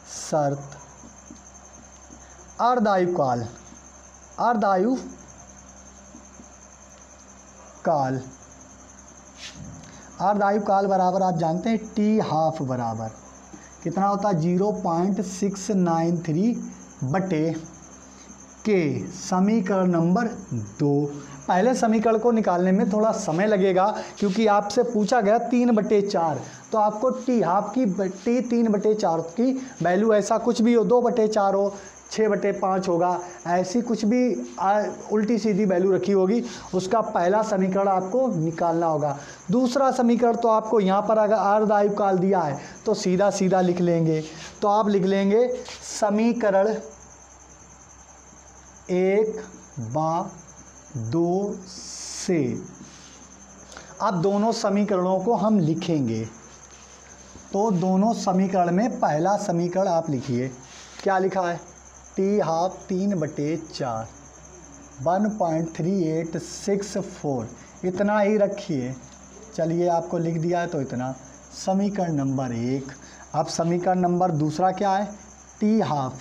A: शर्त, अर्धायुकाल, अर्धायुकाल बराबर आप जानते हैं टी हाफ बराबर कितना होता है 0.693 बटे के। समीकरण नंबर 2। पहले समीकरण को निकालने में थोड़ा समय लगेगा क्योंकि आपसे पूछा गया 3/4, तो आपको टी हाफ की टी 3/4 की वैल्यू ऐसा कुछ भी हो, 2/4 हो, 6/5 होगा, ऐसी कुछ भी उल्टी सीधी वैल्यू रखी होगी, उसका पहला समीकरण आपको निकालना होगा। दूसरा समीकरण तो आपको यहाँ पर अगर अर्धायुकाल दिया है तो सीधा सीधा लिख लेंगे। तो आप लिख लेंगे समीकरण 1/2 से। अब दोनों समीकरणों को हम लिखेंगे। तो दोनों समीकरण में पहला समीकरण आप लिखिए, क्या लिखा है, टी हाफ 3/4 1.3864, इतना ही रखिए। चलिए आपको लिख दिया है तो इतना, समीकरण नंबर 1। अब समीकरण नंबर दूसरा क्या है, टी हाफ,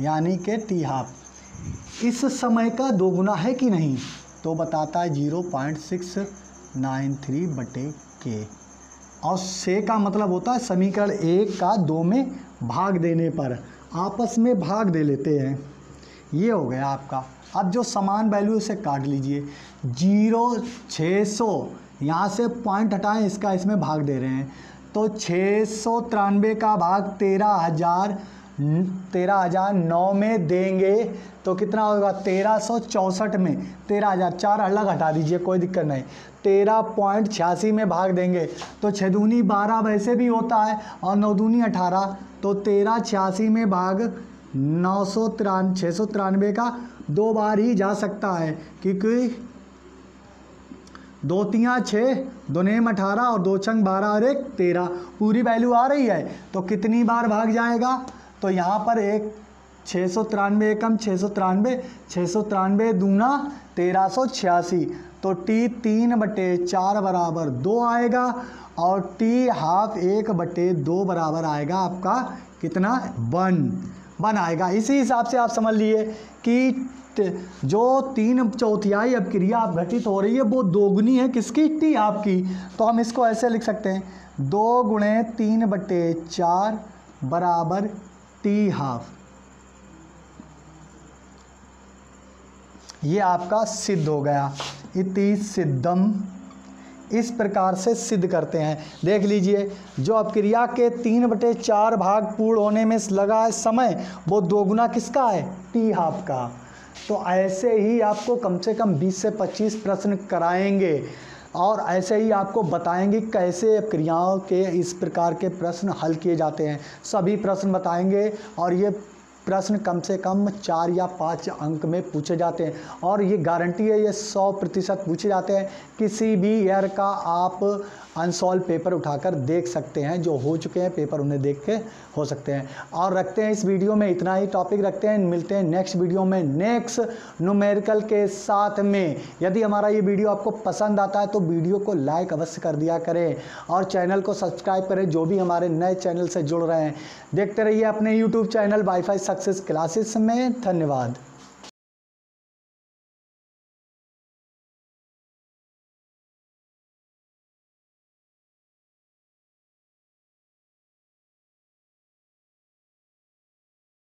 A: यानी कि टी हाफ इस समय का दोगुना है कि नहीं, तो बताता है 0.693 बटे के। और से का मतलब होता है समीकरण 1 का 2 में भाग देने पर, आपस में भाग दे लेते हैं। ये हो गया आपका। अब जो समान वैल्यू से काट लीजिए, 0,600 यहाँ से पॉइंट हटाएं, इसका इसमें भाग दे रहे हैं, तो 693 का भाग 13,009 में देंगे तो कितना होगा, 1364 में 13,000, 4 अलग हटा दीजिए कोई दिक्कत नहीं, 13.86 में भाग देंगे तो 6 दूनी 12 वैसे भी होता है और 9 दूनी 18, तो 1386 में भाग 693 का 2 बार ही जा सकता है क्योंकि 2 तियाँ 6, 2 नेम 18 और 2 छंग 12 और 1 13, पूरी वैल्यू आ रही है तो कितनी बार भाग जाएगा, तो यहाँ पर एक 693 एकम 693 दूना 1386, तो टी 3/4 बराबर 2 आएगा और टी हाफ 1/2 बराबर आएगा आपका कितना, 1 आएगा। इसी हिसाब से आप समझ लिए कि जो 3/4 अभिक्रिया आप घटित हो रही है वो दोगुनी है किसकी, टी हाफ की। तो हम इसको ऐसे लिख सकते हैं 2 गुणे 3/4 बराबर टी हाफ। ये आपका सिद्ध हो गया, इति सिद्धम। इस प्रकार से सिद्ध करते हैं। देख लीजिए, जो अभिक्रिया के 3/4 भाग पूर्ण होने में लगा है समय, वो दोगुना किसका है, टी हाफ का। तो ऐसे ही आपको कम से कम 20 से 25 प्रश्न कराएंगे और ऐसे ही आपको बताएंगे कैसे अभिक्रियाओं के इस प्रकार के प्रश्न हल किए जाते हैं। सभी प्रश्न बताएंगे और ये प्रश्न कम से कम 4 या 5 अंक में पूछे जाते हैं और ये गारंटी है ये 100% पूछे जाते हैं। किसी भी ईयर का आप अनसॉल्व पेपर उठाकर देख सकते हैं, जो हो चुके हैं पेपर उन्हें देख के हो सकते हैं। और रखते हैं इस वीडियो में इतना ही टॉपिक रखते हैं, मिलते हैं नेक्स्ट वीडियो में नेक्स्ट न्यूमेरिकल के साथ में। यदि हमारा ये वीडियो आपको पसंद आता है तो वीडियो को लाइक अवश्य कर दिया करें और चैनल को सब्सक्राइब करें, जो भी हमारे नए चैनल से जुड़ रहे हैं। देखते रहिए अपने YouTube channel wifi success classes में। धन्यवाद।